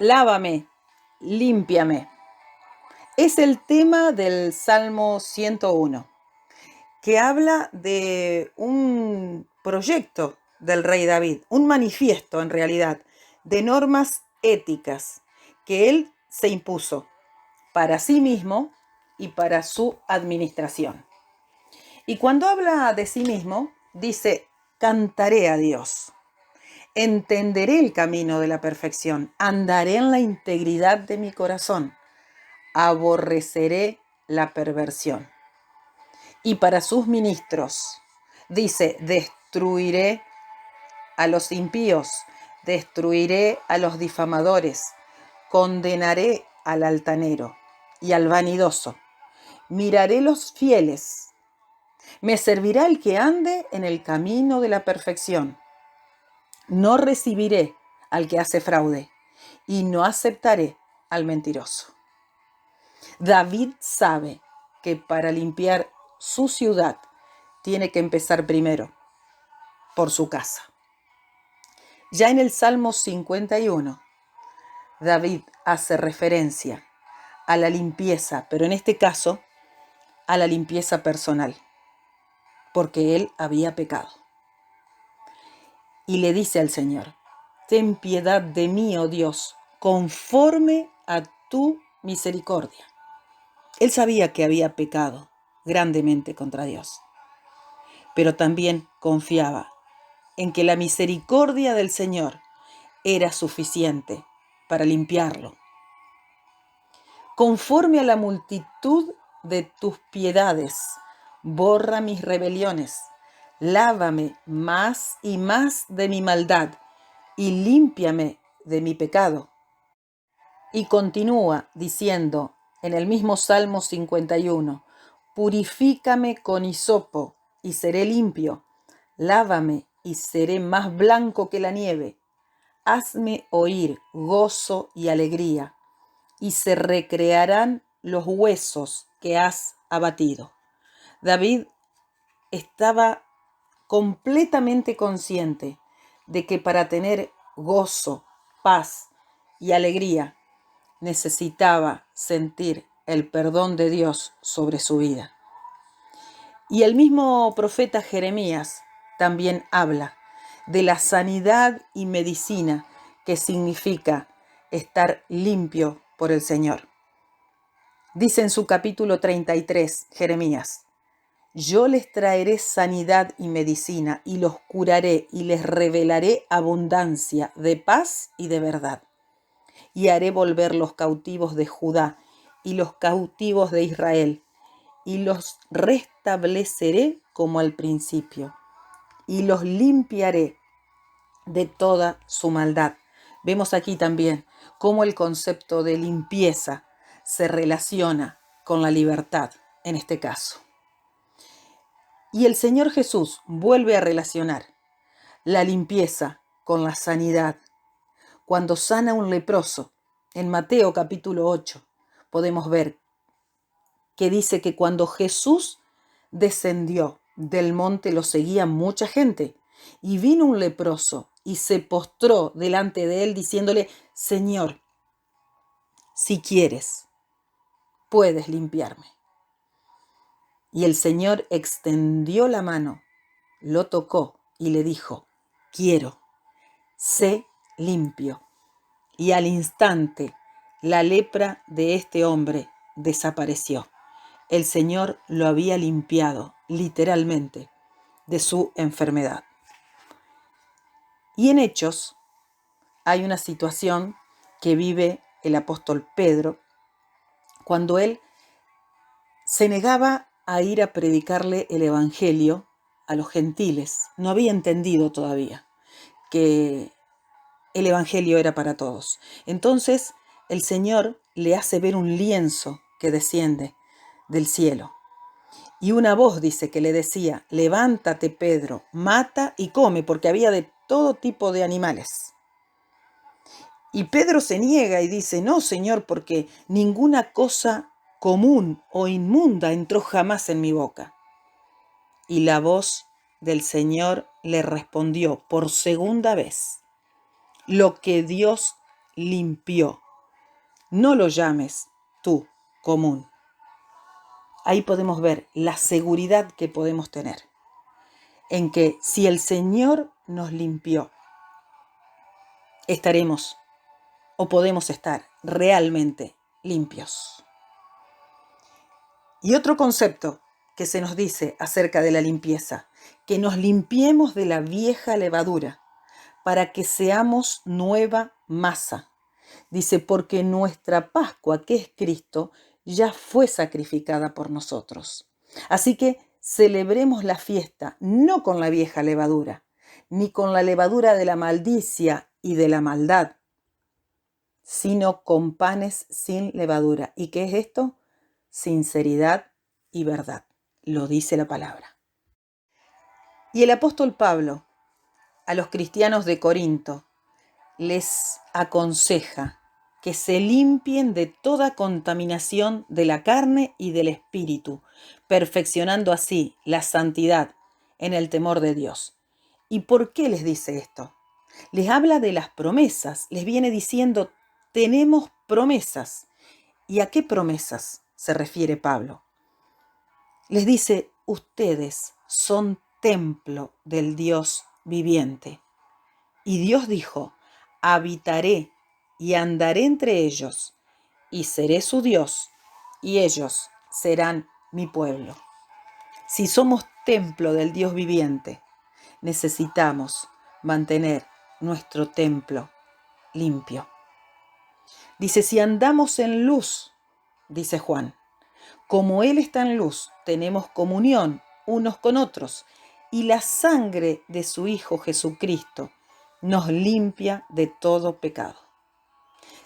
Lávame, límpiame. Es el tema del Salmo 101, que habla de un proyecto del rey David, un manifiesto en realidad, de normas éticas que él se impuso para sí mismo y para su administración. Y cuando habla de sí mismo, dice, cantaré a Dios, entenderé el camino de la perfección, andaré en la integridad de mi corazón, aborreceré la perversión. Y para sus ministros, dice, destruiré a los impíos, destruiré a los difamadores, condenaré al altanero y al vanidoso, miraré los fieles, me servirá el que ande en el camino de la perfección. No recibiré al que hace fraude y no aceptaré al mentiroso. David sabe que para limpiar su ciudad tiene que empezar primero por su casa. Ya en el Salmo 51, David hace referencia a la limpieza, pero en este caso a la limpieza personal, porque él había pecado. Y le dice al Señor, ten piedad de mí, oh Dios, conforme a tu misericordia. Él sabía que había pecado grandemente contra Dios, pero también confiaba en que la misericordia del Señor era suficiente para limpiarlo. Conforme a la multitud de tus piedades, borra mis rebeliones, lávame más y más de mi maldad y límpiame de mi pecado. Y continúa diciendo en el mismo Salmo 51, purifícame con hisopo y seré limpio, lávame y seré más blanco que la nieve, hazme oír gozo y alegría, y se recrearán los huesos que has abatido. David estaba completamente consciente de que para tener gozo, paz y alegría necesitaba sentir el perdón de Dios sobre su vida. Y el mismo profeta Jeremías también habla de la sanidad y medicina que significa estar limpio por el Señor. Dice en su capítulo 33, Jeremías, yo les traeré sanidad y medicina y los curaré y les revelaré abundancia de paz y de verdad. Y haré volver los cautivos de Judá y los cautivos de Israel, y los restableceré como al principio, y los limpiaré de toda su maldad. Vemos aquí también cómo el concepto de limpieza se relaciona con la libertad en este caso. Y el Señor Jesús vuelve a relacionar la limpieza con la sanidad. Cuando sana a un leproso, en Mateo capítulo 8, podemos ver que dice que cuando Jesús descendió del monte lo seguía mucha gente, y vino un leproso y se postró delante de él diciéndole, Señor, si quieres, puedes limpiarme. Y el Señor extendió la mano, lo tocó y le dijo, quiero, sé limpio. Y al instante la lepra de este hombre desapareció. El Señor lo había limpiado, literalmente, de su enfermedad. Y en Hechos hay una situación que vive el apóstol Pedro cuando él se negaba a ir a predicarle el evangelio a los gentiles. No había entendido todavía que el evangelio era para todos. Entonces el Señor le hace ver un lienzo que desciende del cielo. Y una voz dice que le decía, levántate Pedro, mata y come, porque había de todo tipo de animales. Y Pedro se niega y dice, no, Señor, porque ninguna cosa común o inmunda entró jamás en mi boca. Y la voz del Señor le respondió por segunda vez, lo que Dios limpió. No lo llames tú común. Ahí podemos ver la seguridad que podemos tener en que si el Señor nos limpió, estaremos o podemos estar realmente limpios. Y otro concepto que se nos dice acerca de la limpieza, que nos limpiemos de la vieja levadura para que seamos nueva masa. Dice, porque nuestra Pascua, que es Cristo, ya fue sacrificada por nosotros. Así que celebremos la fiesta no con la vieja levadura, ni con la levadura de la maldicia y de la maldad, sino con panes sin levadura. ¿Y qué es esto? Sinceridad y verdad. Lo dice la palabra. Y el apóstol Pablo a los cristianos de Corinto les aconseja que se limpien de toda contaminación de la carne y del espíritu, perfeccionando así la santidad en el temor de Dios. ¿Y por qué les dice esto? Les habla de las promesas, les viene diciendo, tenemos promesas. ¿Y a qué promesas se refiere Pablo? Les dice, ustedes son templo del Dios viviente. Y Dios dijo, habitaré y andaré entre ellos, y seré su Dios, y ellos serán mi pueblo. Si somos templo del Dios viviente, necesitamos mantener nuestro templo limpio. Dice, si andamos en luz, dice Juan, como Él está en luz, tenemos comunión unos con otros, y la sangre de su Hijo Jesucristo nos limpia de todo pecado.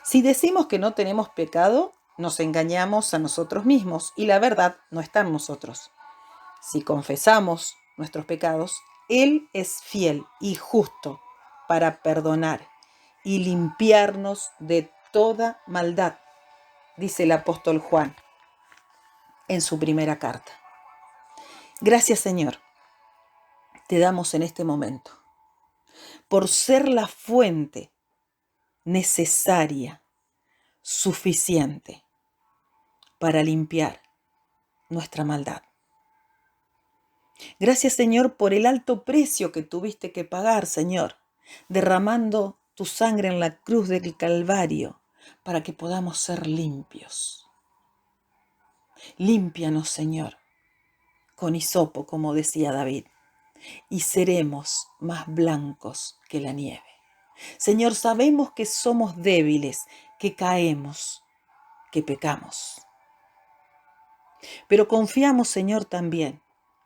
Si decimos que no tenemos pecado, nos engañamos a nosotros mismos y la verdad no está en nosotros. Si confesamos nuestros pecados, Él es fiel y justo para perdonar y limpiarnos de toda maldad, dice el apóstol Juan en su primera carta. Gracias, Señor, te damos en este momento por ser la fuente necesaria, suficiente para limpiar nuestra maldad. Gracias, Señor, por el alto precio que tuviste que pagar, Señor, derramando tu sangre en la cruz del Calvario para que podamos ser limpios. Límpianos, Señor, con hisopo, como decía David, y seremos más blancos que la nieve. Señor, sabemos que somos débiles, que caemos, que pecamos. Pero confiamos, Señor, también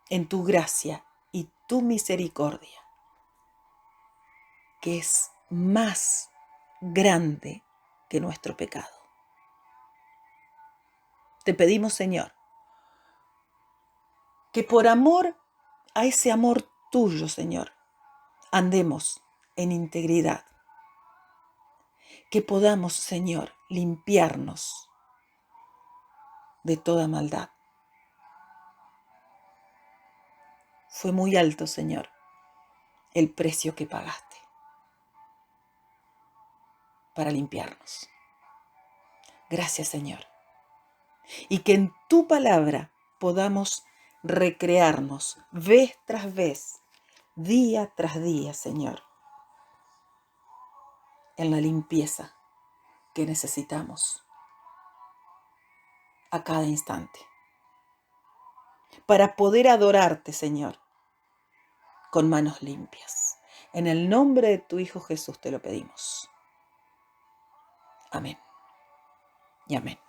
en tu gracia y tu misericordia, que es más grande que nuestro pecado. Te pedimos, Señor, que por amor a ese amor tuyo, Señor, andemos en integridad. Que podamos, Señor, limpiarnos de toda maldad. Fue muy alto, Señor, el precio que pagaste para limpiarnos. Gracias, Señor. Y que en tu palabra podamos recrearnos vez tras vez, día tras día, Señor, en la limpieza que necesitamos a cada instante, para poder adorarte, Señor, con manos limpias. En el nombre de tu Hijo Jesús te lo pedimos. Amén y amén.